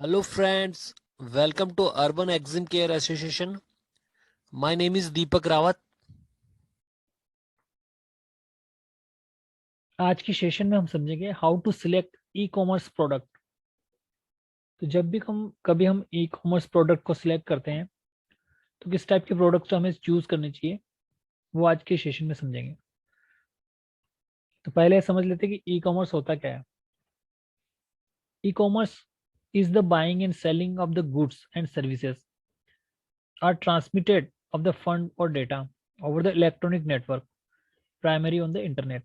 Hello friends, welcome to Urban Exim Care Association. My name is Deepak Rawat. आज की session में हम समझेंगे how to select e commerce product. तो जब भी कभी हम ई कॉमर्स प्रोडक्ट को सिलेक्ट करते हैं तो किस टाइप के प्रोडक्ट्स हमें चूज करने चाहिए वो आज के सेशन में समझेंगे। तो पहले समझ लेते हैं कि ई कॉमर्स होता क्या है। E commerce is the buying and selling of the goods and services are transmitted of the fund और data over the electronic network primary on the internet.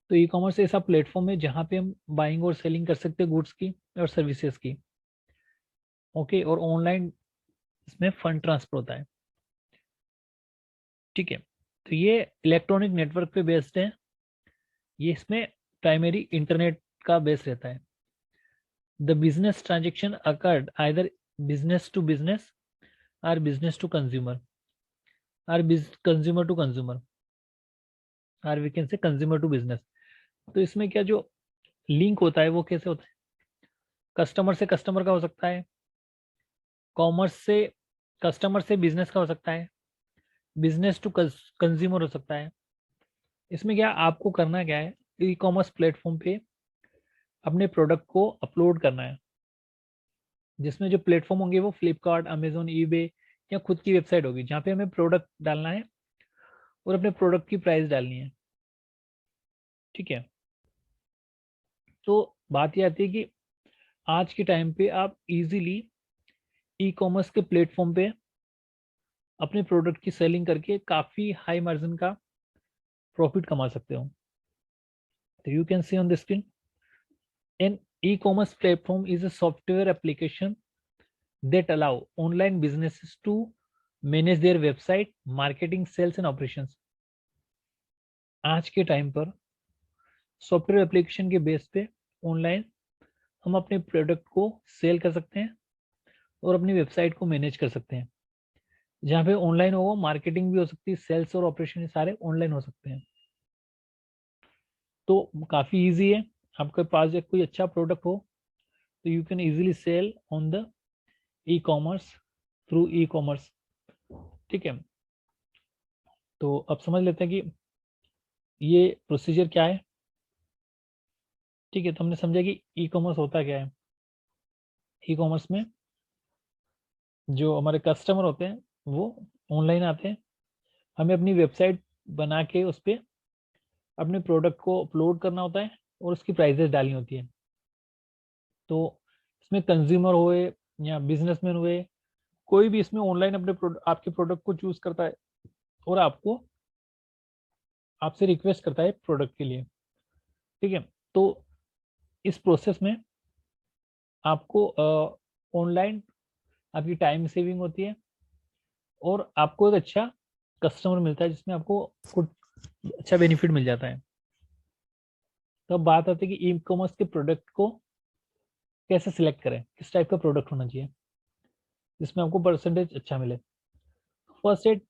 तो ई कॉमर्स ऐसा प्लेटफॉर्म है जहाँ पे हम बाइंग और सेलिंग कर सकते हैं गुड्स की और सर्विसेज की। ओके, और ऑनलाइन इसमें फंड ट्रांसफर होता है। ठीक है, तो ये इलेक्ट्रॉनिक नेटवर्क पे बेस्ड है। ये इसमें प्राइमरी इंटरनेट का बेस रहता है। The business transaction occurred either business to business और बिजनेस टू कंज्यूमर और कंज्यूमर टू कंज्यूमर और we can say consumer to business. तो इसमें क्या जो लिंक होता है वो कैसे होता है, कस्टमर से कस्टमर का हो सकता है, कॉमर्स से कस्टमर से बिजनेस का हो सकता है, बिजनेस टू कंज्यूमर हो सकता है। इसमें क्या आपको करना क्या है, ई कॉमर्स प्लेटफॉर्म पे अपने प्रोडक्ट को अपलोड करना है, जिसमें जो प्लेटफॉर्म होंगे वो फ्लिपकार्ट, अमेजोन, ईबे या खुद की वेबसाइट होगी जहाँ पे हमें प्रोडक्ट डालना है और अपने प्रोडक्ट की प्राइस डालनी है। ठीक है, तो बात ये आती है कि आज के टाइम पे आप इजीली ई कॉमर्स के प्लेटफॉर्म पे अपने प्रोडक्ट की सेलिंग करके काफ़ी हाई मार्जिन का प्रॉफिट कमा सकते हो। तो you can see on the screen an e commerce platform is a software application that allow online businesses to manage their website, marketing, sales and operations। आज के टाइम पर सॉफ्टवेयर एप्लीकेशन के base पे online हम अपने product को cell कर सकते हैं और अपनी वेबसाइट को मैनेज कर सकते हैं। जहाँ पे ऑनलाइन होगा मार्केटिंग भी हो सकती है, सेल्स और ऑपरेशन सारे ऑनलाइन हो सकते हैं। तो काफ़ी इजी है, आपके पास कोई अच्छा प्रोडक्ट हो तो you can easily sell on the e commerce through e commerce. ठीक है, तो अब समझ लेते हैं कि ये प्रोसीजर क्या है। ठीक है, तो हमने समझा कि ई कॉमर्स होता क्या है। ई कॉमर्स में जो हमारे कस्टमर होते हैं वो ऑनलाइन आते हैं, हमें अपनी वेबसाइट बना के उस पर अपने प्रोडक्ट को अपलोड करना होता है और उसकी प्राइजेस डालनी होती है। तो इसमें कंज्यूमर हुए या बिजनेसमैन हुए, कोई भी इसमें ऑनलाइन अपने आपके प्रोडक्ट को चूज करता है और आपसे रिक्वेस्ट करता है प्रोडक्ट के लिए। ठीक है, तो इस प्रोसेस में आपको ऑनलाइन आपकी टाइम सेविंग होती है और आपको एक अच्छा कस्टमर मिलता है जिसमें आपको कुछ अच्छा बेनिफिट मिल जाता है। तो अब बात आती है कि ई कॉमर्स के प्रोडक्ट को कैसे सिलेक्ट करें, किस टाइप का प्रोडक्ट होना चाहिए जिसमें आपको परसेंटेज अच्छा मिले। फर्स्ट एड,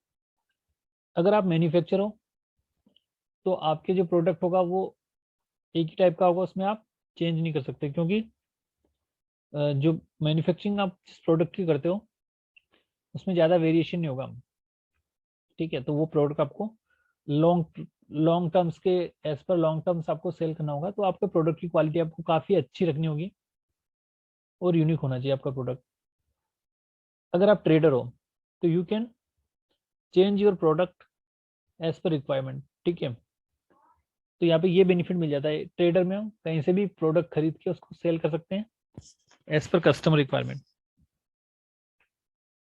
अगर आप मैन्युफैक्चर हो तो आपके जो प्रोडक्ट होगा वो एक ही टाइप का होगा, उसमें आप चेंज नहीं कर सकते क्योंकि जो मैन्युफैक्चरिंग आप जिस प्रोडक्ट की करते हो उसमें ज़्यादा वेरिएशन नहीं होगा। ठीक है, तो वो प्रोडक्ट आपको लॉन्ग लॉन्ग टर्म्स के एज पर लॉन्ग टर्म्स आपको सेल करना होगा, तो आपके प्रोडक्ट की क्वालिटी आपको काफ़ी अच्छी रखनी होगी और यूनिक होना चाहिए आपका प्रोडक्ट। अगर आप ट्रेडर हो तो you can change your product as per requirement. ठीक है, तो यहाँ पे ये बेनिफिट मिल जाता है, ट्रेडर में हम कहीं से भी प्रोडक्ट खरीद के उसको सेल कर सकते हैं एज पर कस्टमर रिक्वायरमेंट।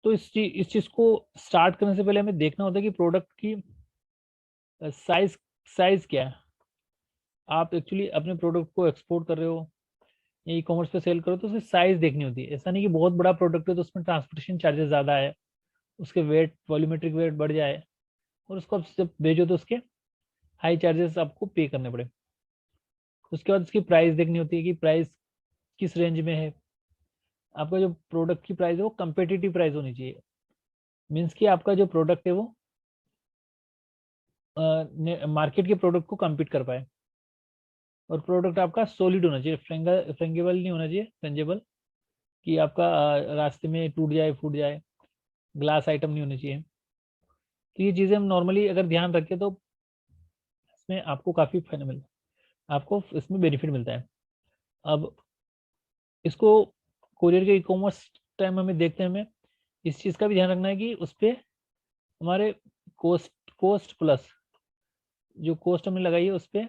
तो इस चीज़ को स्टार्ट करने से पहले हमें देखना होता है कि प्रोडक्ट की साइज साइज क्या है। आप एक्चुअली अपने प्रोडक्ट को एक्सपोर्ट कर रहे हो या ई कॉमर्स पे सेल करो तो उसकी साइज देखनी होती है। ऐसा नहीं कि बहुत बड़ा प्रोडक्ट है तो उसमें ट्रांसपोर्टेशन चार्जेस ज़्यादा है, उसके वेट वॉल्यूमेट्रिक वेट बढ़ जाए और उसको आप जब भेजो तो उसके हाई चार्जेस आपको पे करने पड़े। उसके बाद उसकी प्राइस देखनी होती है कि प्राइस किस रेंज में है। आपका जो प्रोडक्ट की प्राइस है वो कंपेटिटिव प्राइस होनी चाहिए, मीन्स कि आपका जो प्रोडक्ट है वो मार्केट के प्रोडक्ट को कम्पीट कर पाए और प्रोडक्ट आपका सॉलिड होना चाहिए, फ्रेंगेबल नहीं होना चाहिए, फ्रेंजेबल। कि आपका रास्ते में टूट जाए, फूट जाए, ग्लास आइटम नहीं होने चाहिए। तो ये चीज़ें हम नॉर्मली अगर ध्यान रखें तो इसमें आपको काफ़ी फायदा मिलता है, आपको इसमें बेनिफिट मिलता है। अब इसको कोरियर के ई-कॉमर्स टाइम हमें देखते हैं, हमें इस चीज़ का भी ध्यान रखना है कि उस पे हमारे कॉस्ट कॉस्ट प्लस जो कॉस्ट हमने लगाई है उस पे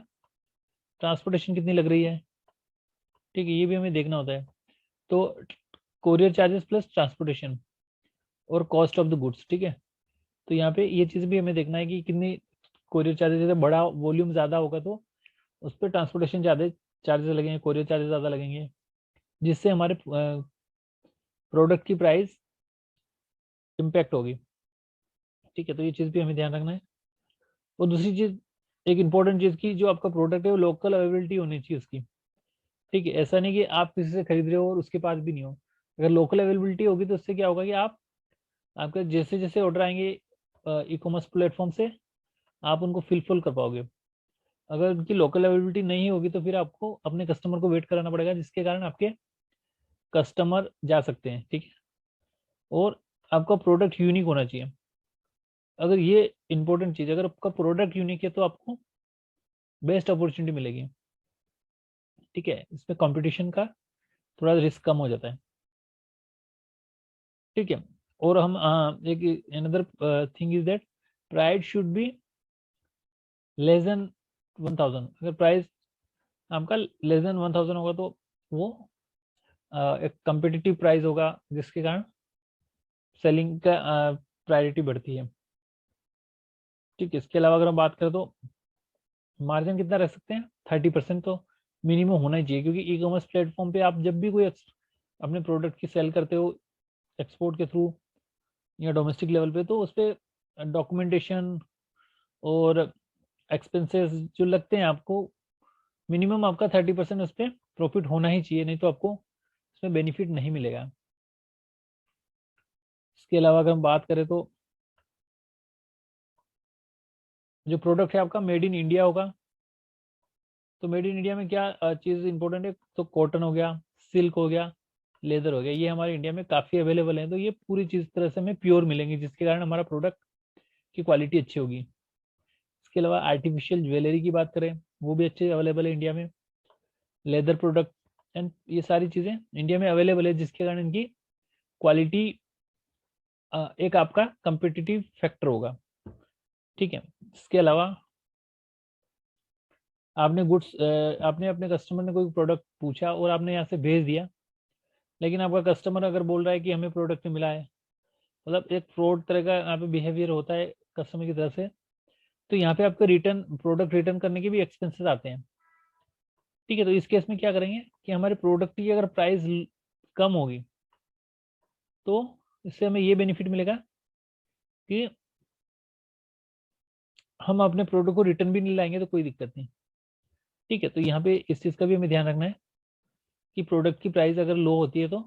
ट्रांसपोर्टेशन कितनी लग रही है, ठीक है, ये भी हमें देखना होता है। तो कोरियर चार्जेस प्लस ट्रांसपोर्टेशन और कॉस्ट ऑफ द गुड्स, ठीक है। तो यहाँ पे ये चीज़ भी हमें देखना है कि कितनी कोरियर चार्जेस, जैसे बड़ा वॉल्यूम ज़्यादा होगा तो उस पर ट्रांसपोर्टेशन ज़्यादा चार्जेस लगेंगे, कोरियर चार्जेस ज़्यादा लगेंगे, जिससे हमारे प्रोडक्ट की प्राइस इम्पैक्ट होगी, ठीक है। तो ये चीज़ भी हमें ध्यान रखना है। और दूसरी चीज़, एक इम्पॉर्टेंट चीज़ की जो आपका प्रोडक्ट है वो लोकल अवेलेबिलिटी होनी चाहिए उसकी, ठीक है। ऐसा नहीं कि आप किसी से खरीद रहे हो और उसके पास भी नहीं हो। अगर लोकल अवेलेबिलिटी होगी तो उससे क्या होगा कि आप आपके जैसे जैसे ऑर्डर आएंगे ई कॉमर्स प्लेटफॉर्म से आप उनको फिलफिल कर पाओगे। अगर उनकी लोकल अवेलेबिलिटी नहीं होगी तो फिर आपको अपने कस्टमर को वेट कराना पड़ेगा, जिसके कारण आपके कस्टमर जा सकते हैं, ठीक है। और आपका प्रोडक्ट यूनिक होना चाहिए। अगर ये इंपॉर्टेंट चीज़, अगर आपका प्रोडक्ट यूनिक है तो आपको बेस्ट अपॉर्चुनिटी मिलेगी, ठीक है। इसमें कंपटीशन का थोड़ा रिस्क कम हो जाता है, ठीक है। और हम एक another thing is that price should be less than 1000। अगर प्राइस आपका लेस देन 1000 होगा तो वो एक कम्पिटिटिव प्राइस होगा, जिसके कारण सेलिंग का प्रायोरिटी बढ़ती है, ठीक है। इसके अलावा अगर हम बात करें तो मार्जिन कितना रख सकते हैं, 30% तो मिनिमम होना ही चाहिए, क्योंकि ई कॉमर्स प्लेटफॉर्म पे आप जब भी कोई अपने प्रोडक्ट की सेल करते हो एक्सपोर्ट के थ्रू या डोमेस्टिक लेवल पे, तो उस पर डॉक्यूमेंटेशन और एक्सपेंसेस जो लगते हैं आपको, मिनिमम आपका 30% उस पर प्रॉफिट होना ही चाहिए, नहीं तो आपको उसमें बेनिफिट नहीं मिलेगा। इसके अलावा अगर हम बात करें तो जो प्रोडक्ट है आपका मेड इन इंडिया होगा। तो मेड इन इंडिया में क्या चीज़ इंपॉर्टेंट है, तो कॉटन हो गया, सिल्क हो गया, लेदर हो गया, ये हमारे इंडिया में काफ़ी अवेलेबल है। तो ये पूरी चीज़ तरह से हमें प्योर मिलेंगी, जिसके कारण हमारा प्रोडक्ट की क्वालिटी अच्छी होगी। इसके अलावा आर्टिफिशियल ज्वेलरी की बात करें, वो भी अच्छे अवेलेबल है इंडिया में। लेदर प्रोडक्ट एंड ये सारी चीज़ें इंडिया में अवेलेबल है, जिसके कारण इनकी क्वालिटी एक आपका कंपिटिटिव फैक्टर होगा, ठीक है। इसके अलावा आपने गुड्स आपने अपने कस्टमर ने कोई प्रोडक्ट पूछा और आपने यहाँ से भेज दिया, लेकिन आपका कस्टमर अगर बोल रहा है कि हमें प्रोडक्ट नहीं मिला है, मतलब एक फ्रॉड तरह का यहाँ पे बिहेवियर होता है कस्टमर की तरफ से, तो यहाँ पे आपका रिटर्न प्रोडक्ट रिटर्न करने के भी एक्सपेंसेस आते हैं, ठीक है। तो इस केस में क्या करेंगे कि हमारे प्रोडक्ट की अगर प्राइस कम होगी तो इससे हमें ये बेनिफिट मिलेगा कि हम अपने प्रोडक्ट को रिटर्न भी नहीं लाएंगे तो कोई दिक्कत नहीं, ठीक है। तो यहाँ पे इस चीज़ का भी हमें ध्यान रखना है कि प्रोडक्ट की प्राइस अगर लो होती है तो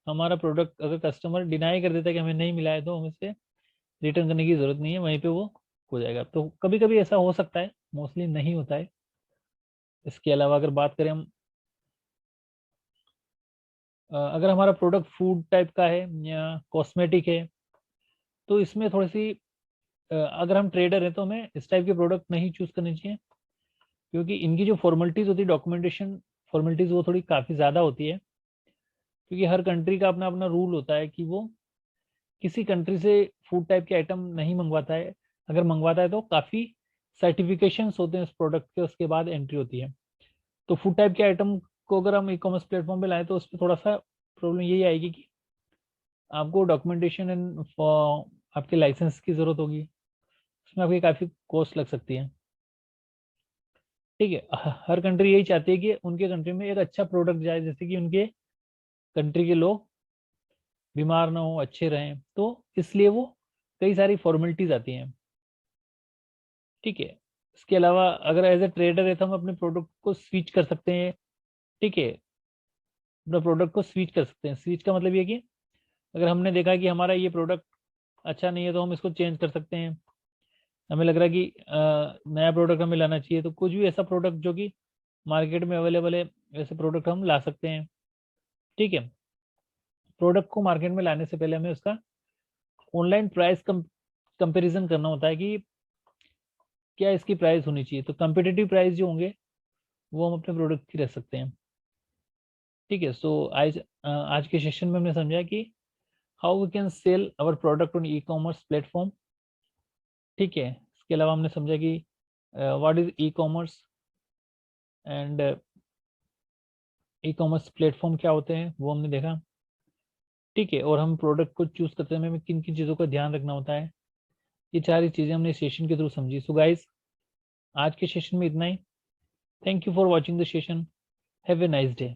हमारा प्रोडक्ट अगर कस्टमर डिनाई कर देता है कि हमें नहीं मिला है तो हमें इसे रिटर्न करने की ज़रूरत नहीं है, वहीं पे वो हो जाएगा। तो कभी कभी ऐसा हो सकता है, मोस्टली नहीं होता है। इसके अलावा अगर बात करें हम, अगर हमारा प्रोडक्ट फूड टाइप का है या कॉस्मेटिक है, तो इसमें थोड़ी सी अगर हम ट्रेडर हैं तो हमें इस टाइप के प्रोडक्ट नहीं चूज करने चाहिए, क्योंकि इनकी जो फॉर्मेलिटीज़ होती है, डॉक्यूमेंटेशन फॉर्मेलिटीज़, वो थोड़ी काफ़ी ज़्यादा होती है। क्योंकि हर कंट्री का अपना अपना रूल होता है कि वो किसी कंट्री से फूड टाइप के आइटम नहीं मंगवाता है। अगर मंगवाता है तो काफ़ी सर्टिफिकेशंस होते हैं उस प्रोडक्ट के, उसके बाद एंट्री होती है। तो फूड टाइप के आइटम को अगर हम ई कॉमर्स प्लेटफॉर्म पे लाएं तो उस पर थोड़ा सा प्रॉब्लम यही आएगी कि आपको डॉक्यूमेंटेशन एंड आपके लाइसेंस की ज़रूरत होगी, उसमें आपकी काफ़ी कॉस्ट लग सकती है, ठीक है। हर कंट्री यही चाहती है कि उनके कंट्री में एक अच्छा प्रोडक्ट जाए, जैसे कि उनके कंट्री के लोग बीमार ना हो, अच्छे रहें, तो इसलिए वो कई सारी फॉर्मेलिटीज आती हैं, ठीक है। इसके अलावा अगर एज ए ट्रेडर है तो हम अपने प्रोडक्ट को स्विच कर सकते हैं, ठीक है। अपना प्रोडक्ट को स्विच कर सकते हैं। स्विच का मतलब ये कि अगर हमने देखा कि हमारा ये प्रोडक्ट अच्छा नहीं है तो हम इसको चेंज कर सकते हैं। हमें लग रहा है कि नया प्रोडक्ट हमें लाना चाहिए, तो कुछ भी ऐसा प्रोडक्ट जो कि मार्केट में अवेलेबल है, वैसे प्रोडक्ट हम ला सकते हैं, ठीक है। प्रोडक्ट को मार्केट में लाने से पहले हमें उसका ऑनलाइन प्राइस कंपैरिजन करना होता है कि क्या इसकी प्राइस होनी चाहिए। तो कंपिटिटिव प्राइस जो होंगे वो हम अपने प्रोडक्ट की रख सकते हैं। ठीक है, सो आज के सेशन में हमने समझा कि how we can sell our product on e commerce platform. ठीक है, इसके अलावा हमने समझा कि what is e commerce and e commerce platform क्या होते हैं वो हमने देखा। ठीक है, और हम प्रोडक्ट को चूज करते समय हमें किन किन चीज़ों का ध्यान रखना होता है, ये सारी चीज़ें हमने सेशन के थ्रू समझी। सो गाइस, आज के सेशन में इतना ही। Thank you for watching the session. Have a nice day.